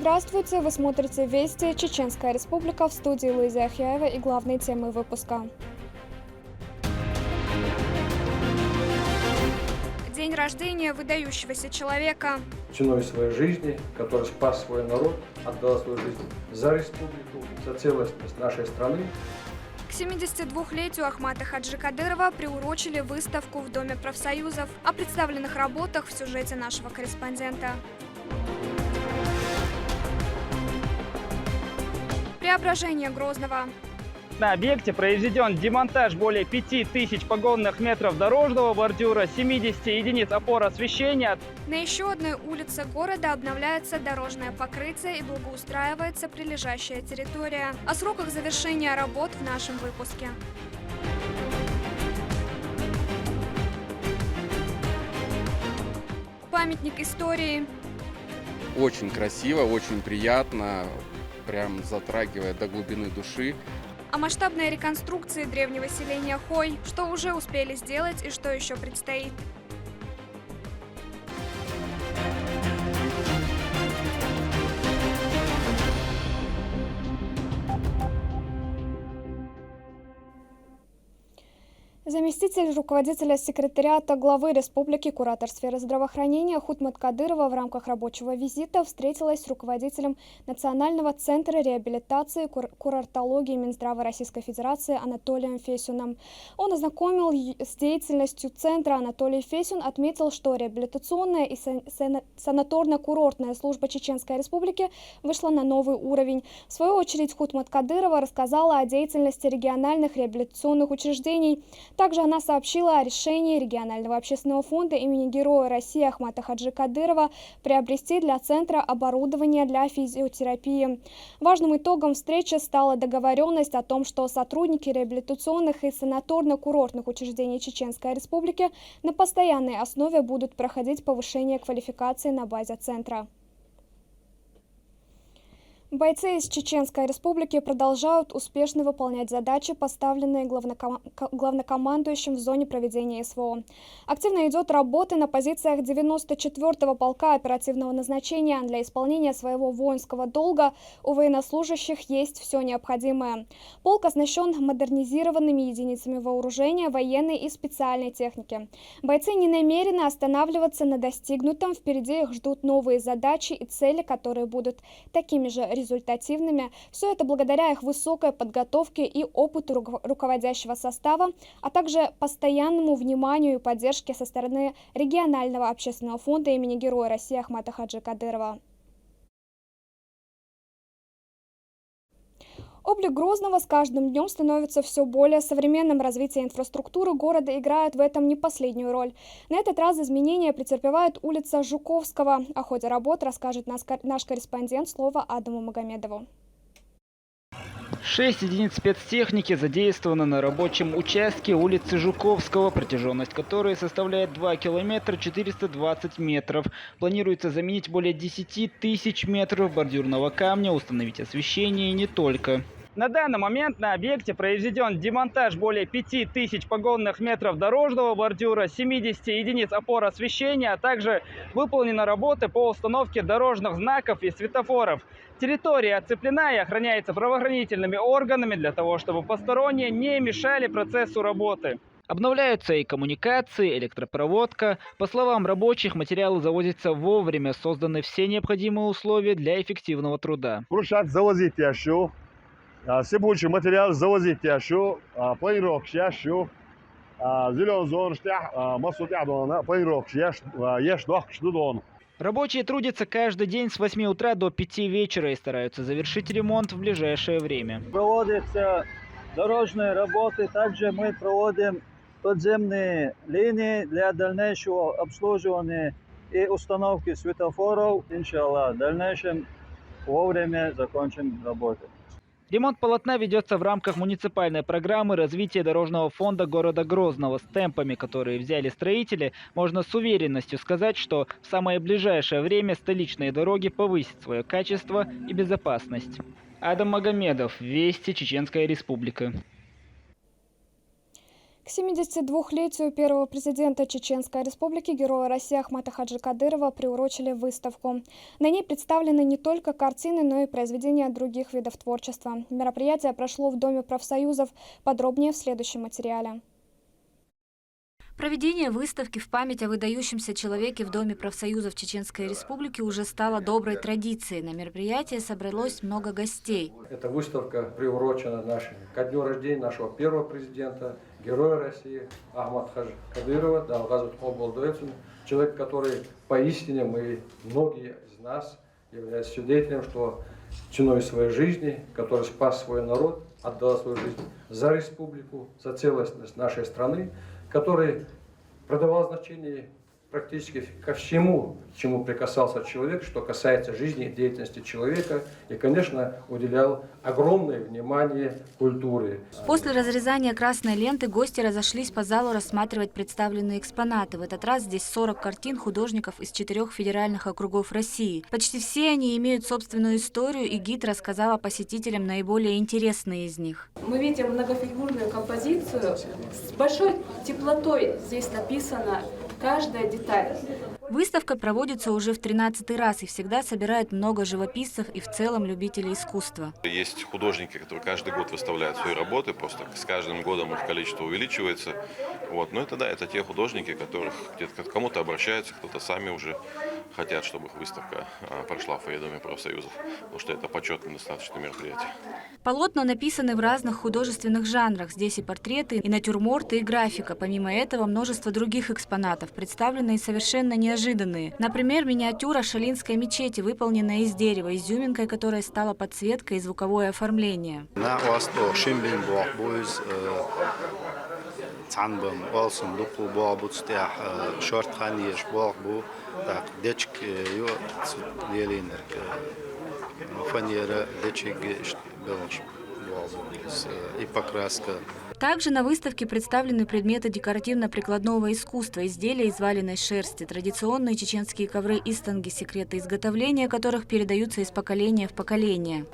Здравствуйте! Вы смотрите «Вести. Чеченская Республика», в студии Луиза Ахяева и главные темы выпуска. День рождения выдающегося человека. Ценой своей жизни, который спас свой народ, отдал свою жизнь за республику, за целостность нашей страны. К 72-летию Ахмата Хаджи Кадырова приурочили выставку в Доме профсоюзов. О представленных работах в сюжете нашего корреспондента. Преображение Грозного. На объекте произведен демонтаж более 5000 погонных метров дорожного бордюра, 70 единиц опор освещения. На еще одной улице города обновляется дорожное покрытие и благоустраивается прилежащая территория. О сроках завершения работ в нашем выпуске. Памятник истории. Очень красиво, очень приятно, прям затрагивает до глубины души. О масштабной реконструкции древнего селения Хой, что уже успели сделать и что еще предстоит. Заместитель руководителя секретариата главы республики, куратор сферы здравоохранения Хутмат Кадырова в рамках рабочего визита встретилась с руководителем Национального центра реабилитации курортологии Минздрава Российской Федерации Анатолием Фесюном. Он ознакомил с деятельностью центра. Анатолий Фесюн отметил, что реабилитационная и санаторно-курортная служба Чеченской Республики вышла на новый уровень. В свою очередь Хутмат Кадырова рассказала о деятельности региональных реабилитационных учреждений. Также она сообщила о решении регионального общественного фонда имени Героя России Ахмата Хаджи Кадырова приобрести для центра оборудование для физиотерапии. Важным итогом встречи стала договоренность о том, что сотрудники реабилитационных и санаторно-курортных учреждений Чеченской Республики на постоянной основе будут проходить повышение квалификации на базе центра. Бойцы из Чеченской Республики продолжают успешно выполнять задачи, поставленные главнокомандующим в зоне проведения СВО. Активно идет работа на позициях 94-го полка оперативного назначения. Для исполнения своего воинского долга у военнослужащих есть все необходимое. Полк оснащен модернизированными единицами вооружения, военной и специальной техники. Бойцы не намерены останавливаться на достигнутом. Впереди их ждут новые задачи и цели, которые будут такими же результативными. Все это благодаря их высокой подготовке и опыту руководящего состава, а также постоянному вниманию и поддержке со стороны регионального общественного фонда имени Героя России Ахмата Хаджи Кадырова. Облик Грозного с каждым днем становится все более современным. Развитие инфраструктуры города играет в этом не последнюю роль. На этот раз изменения претерпевает улица Жуковского. О ходе работ расскажет наш корреспондент. Слово Адаму Магомедову. 6 единиц спецтехники задействованы на рабочем участке улицы Жуковского, протяженность которой составляет 2 километра 420 метров. Планируется заменить более 10 тысяч метров бордюрного камня, установить освещение и не только. На данный момент на объекте произведен демонтаж более 5000 погонных метров дорожного бордюра, 70 единиц опор освещения, а также выполнены работы по установке дорожных знаков и светофоров. Территория оцеплена и охраняется правоохранительными органами для того, чтобы посторонние не мешали процессу работы. Обновляются и коммуникации, электропроводка. По словам рабочих, материалы завозятся вовремя, созданы все необходимые условия для эффективного труда. Сыпучий материал завозить тяжело, планировок тяжело, зеленый зон массу тяжело, планировок тяжело. Рабочие трудятся каждый день с 8 утра до 5 вечера и стараются завершить ремонт в ближайшее время. Проводятся дорожные работы, также мы проводим подземные линии для дальнейшего обслуживания и установки светофоров. Иншаллах, в дальнейшем вовремя закончим работу. Ремонт полотна ведется в рамках муниципальной программы развития дорожного фонда города Грозного. С темпами, которые взяли строители, можно с уверенностью сказать, что в самое ближайшее время столичные дороги повысят свое качество и безопасность. Адам Магомедов, Вести, Чеченская Республика. К 72-летию первого президента Чеченской Республики, героя России Ахмата Хаджи Кадырова, приурочили выставку. На ней представлены не только картины, но и произведения других видов творчества. Мероприятие прошло в Доме профсоюзов. Подробнее в следующем материале. Проведение выставки в память о выдающемся человеке в Доме профсоюзов Чеченской Республики уже стало доброй традицией. На мероприятие собралось много гостей. Эта выставка приурочена ко дню рождения нашего первого президента, героя России Ахмата Хаджи Кадырова, человек, который поистине многие из нас являются свидетелем, что ценой своей жизни, который спас свой народ, отдал свою жизнь за республику, за целостность нашей страны, который придавал значение практически ко всему, к чему прикасался человек, что касается жизни и деятельности человека, и, конечно, уделял огромное внимание культуре. После разрезания красной ленты гости разошлись по залу рассматривать представленные экспонаты. В этот раз здесь 40 картин художников из 4 федеральных округов России. Почти все они имеют собственную историю, и гид рассказала посетителям наиболее интересные из них. Мы видим многофигурную композицию. С большой теплотой здесь написано каждая деталь. Выставка проводится уже в 13-й раз и всегда собирает много живописцев и в целом любителей искусства. Есть художники, которые каждый год выставляют свои работы, просто с каждым годом их количество увеличивается. Но это те художники, которых где-то кому-то обращаются, кто-то сами уже хотят, чтобы их выставка прошла в Доме профсоюзов, потому что это почетное достаточно мероприятие. Полотна написаны в разных художественных жанрах. Здесь и портреты, и натюрморты, и графика. Помимо этого, множество других экспонатов, представленные совершенно неожиданные. Например, миниатюра Шалинской мечети, выполненная из дерева, изюминкой которой стала подсветка и звуковое оформление. И покраска. Также на выставке представлены предметы декоративно-прикладного искусства, изделия из валеной шерсти, традиционные чеченские ковры истанги, секреты изготовления которых передаются из поколения в поколение.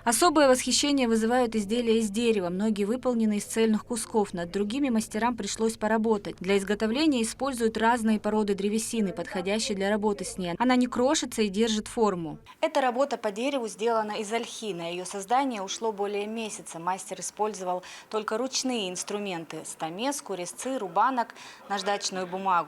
Особое восхищение вызывают изделия из дерева, многие выполнены из цельных кусков. Над другими мастерам пришлось поработать. Для изготовления используют разные породы древесины, подходящие для работы с ней. Она не крошится и держит форму. Эта работа по дереву сделана из ольхи. На ее создание ушло более месяца. Мастер использовал только ручные инструменты – стамеску, резцы, рубанок, наждачную бумагу.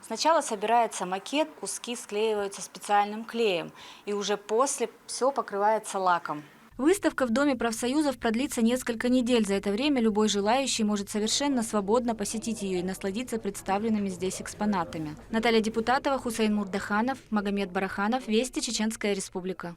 Сначала собирается макет, куски склеиваются специальным клеем, и уже после все покрывается лаком. Выставка в Доме профсоюзов продлится несколько недель. За это время любой желающий может совершенно свободно посетить ее и насладиться представленными здесь экспонатами. Наталья Депутатова, Хусейн Мурдаханов, Магомед Бараханов. Вести, Чеченская Республика.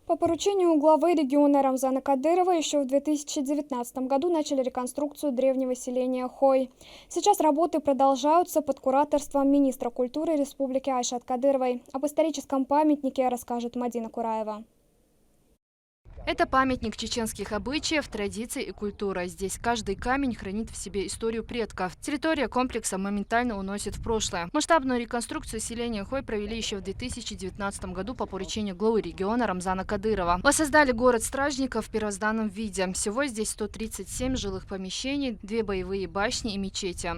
По поручению главы региона Рамзана Кадырова еще в 2019 году начали реконструкцию древнего селения Хой. Сейчас работы продолжаются под кураторством министра культуры Республики Айшат Кадыровой. Об историческом памятнике расскажет Мадина Кураева. Это памятник чеченских обычаев, традиций и культуры. Здесь каждый камень хранит в себе историю предков. Территория комплекса моментально уносит в прошлое. Масштабную реконструкцию селения Хой провели еще в 2019 году по поручению главы региона Рамзана Кадырова. Воссоздали город стражников в первозданном виде. Всего здесь 137 жилых помещений, 2 боевые башни и мечети.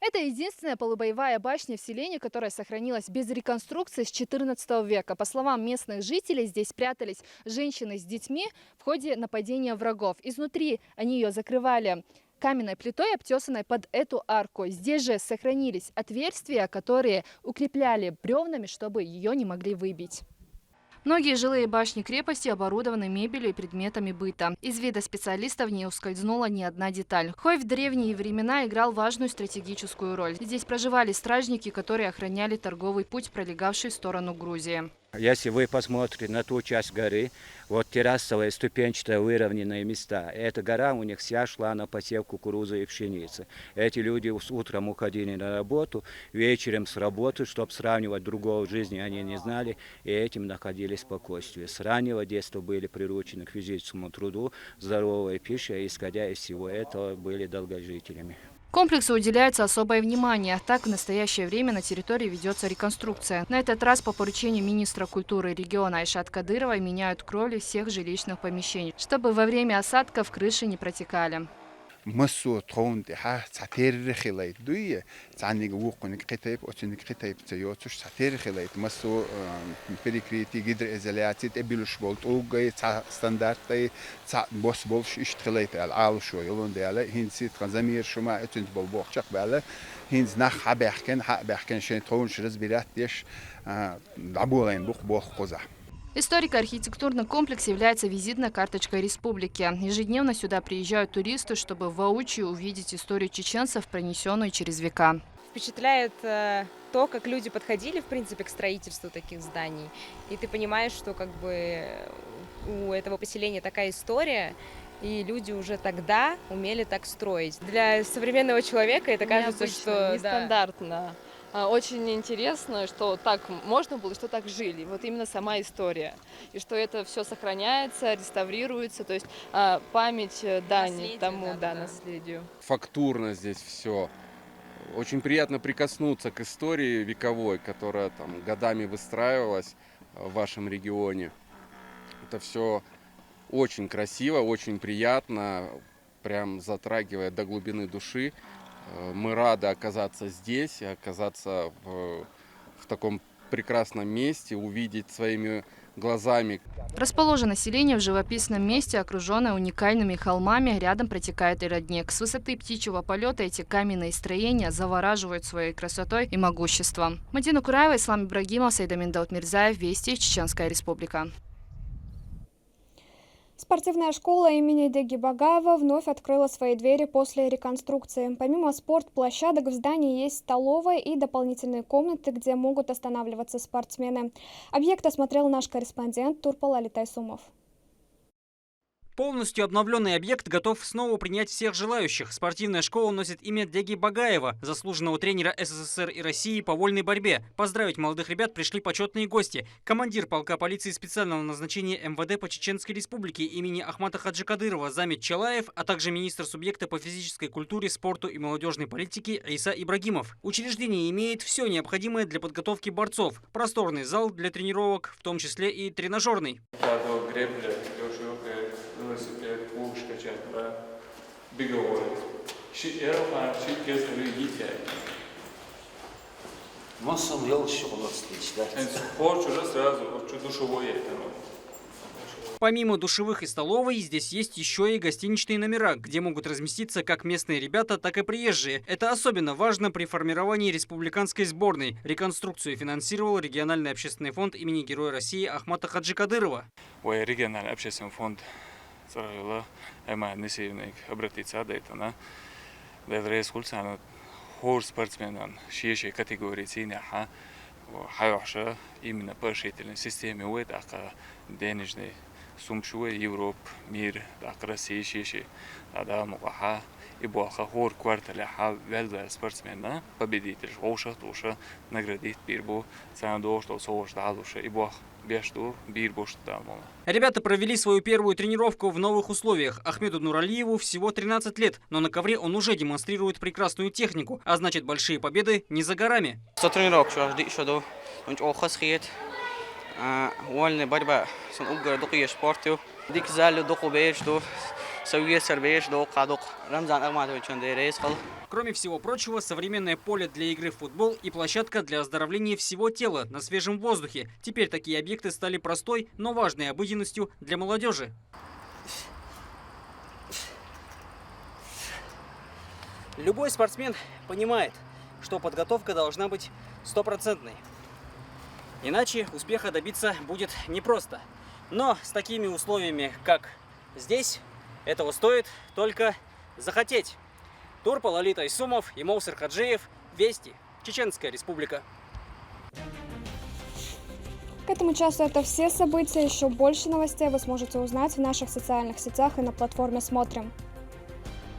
Это единственная полубоевая башня в селении, которая сохранилась без реконструкции с XIV века. По словам местных жителей, здесь прятались женщины с детьми в ходе нападения врагов. Изнутри они ее закрывали каменной плитой, обтесанной под эту арку. Здесь же сохранились отверстия, которые укрепляли бревнами, чтобы ее не могли выбить. Многие жилые башни крепости оборудованы мебелью и предметами быта. Из вида специалистов не ускользнула ни одна деталь. Хой в древние времена играл важную стратегическую роль. Здесь проживали стражники, которые охраняли торговый путь, пролегавший в сторону Грузии. Если вы посмотрите на ту часть горы, вот террасовые ступенчатые выровненные места, эта гора у них вся шла на посев кукурузы и пшеницы. Эти люди с утром уходили на работу, вечером с работы, чтобы сравнивать другого в жизни, они не знали, и этим находили спокойствие. С раннего детства были приручены к физическому труду, здоровой пищей, исходя из всего этого были долгожителями. Комплексу уделяется особое внимание. Так, в настоящее время на территории ведется реконструкция. На этот раз по поручению министра культуры региона Айшат Кадыровой меняют кровли всех жилищных помещений, чтобы во время осадков крыши не протекали. مسو تون ده ساتير خليت دوية تعني جوقنك كتاب أتنك كتاب تياتش ساتير خليت مسو بريكريتي جدر إزالياتي تقبلش بولت أو جاي ستاندرتي بوس بولش إشتغلت العال شو يلون ده على هنسيت خزمير شو ما أتنت بالبوخشق بعلا هنز نخ حق بحكن شين تون شرز بيرات ديش عبولين بوخ قزح. Историко-архитектурный комплекс является визитной карточкой республики. Ежедневно сюда приезжают туристы, чтобы воочию увидеть историю чеченцев, пронесенную через века. Впечатляет то, как люди подходили, в принципе, к строительству таких зданий. И ты понимаешь, что как бы у этого поселения такая история, и люди уже тогда умели так строить. Для современного человека это кажется, что нестандартно. Очень интересно, что так можно было, что так жили. Вот именно сама история. И что это все сохраняется, реставрируется. То есть память, дань тому, наследию. Фактурно здесь все. Очень приятно прикоснуться к истории вековой, которая там годами выстраивалась в вашем регионе. Это все очень красиво, очень приятно, прям затрагивая до глубины души. Мы рады оказаться здесь, оказаться в таком прекрасном месте, увидеть своими глазами. Расположено селение в живописном месте, окруженное уникальными холмами. Рядом протекает и родник. С высоты птичьего полета эти каменные строения завораживают своей красотой и могуществом. Мадина Кураева, Ислам Ибрагимов, Сайдамин Даутмирзаев, Вести, Чеченская Республика. Спортивная школа имени Деги Багаева вновь открыла свои двери после реконструкции. Помимо спортплощадок в здании есть столовая и дополнительные комнаты, где могут останавливаться спортсмены. Объект осмотрел наш корреспондент Турпал Алитайсумов. Полностью обновленный объект готов снова принять всех желающих. Спортивная школа носит имя Деги Багаева, заслуженного тренера СССР и России по вольной борьбе. Поздравить молодых ребят пришли почетные гости. Командир полка полиции специального назначения МВД по Чеченской Республике имени Ахмата Хаджи Кадырова Замит Чалаев, а также министр субъекта по физической культуре, спорту и молодежной политике Иса Ибрагимов. Учреждение имеет все необходимое для подготовки борцов. Просторный зал для тренировок, в том числе и тренажерный. velosiped, kúskacsak be, bigovolt. Elfán kezdő hítják. Массом делал школа отлично. Хочу же сразу, хочу душевое. Помимо душевых и столовой, здесь есть еще и гостиничные номера, где могут разместиться как местные ребята, так и приезжие. Это особенно важно при формировании республиканской сборной. Реконструкцию финансировал региональный общественный фонд имени Героя России Ахмата Хаджи Кадырова. Региональный общественный фонд обратиться спортсменам шире категории ценаха хайваша именно по решительной системе денежной сумчуе Европ мир России шире да муха и боха хор квартале ха велда спортсмена победитель оша туша наградить бирбу цандо что сош далуша и бох. Ребята провели свою первую тренировку в новых условиях. Ахмеду Нуралиеву всего 13 лет, но на ковре он уже демонстрирует прекрасную технику, а значит, большие победы не за горами. Кроме всего прочего, современное поле для игры в футбол и площадка для оздоровления всего тела на свежем воздухе. Теперь такие объекты стали простой, но важной обыденностью для молодежи. Любой спортсмен понимает, что подготовка должна быть стопроцентной. Иначе успеха добиться будет непросто. Но с такими условиями, как здесь, этого стоит только захотеть. Турпал Алитайсумов и Моусер Хаджиев. Вести. Чеченская Республика. К этому часу это все события. Еще больше новостей вы сможете узнать в наших социальных сетях и на платформе «Смотрим».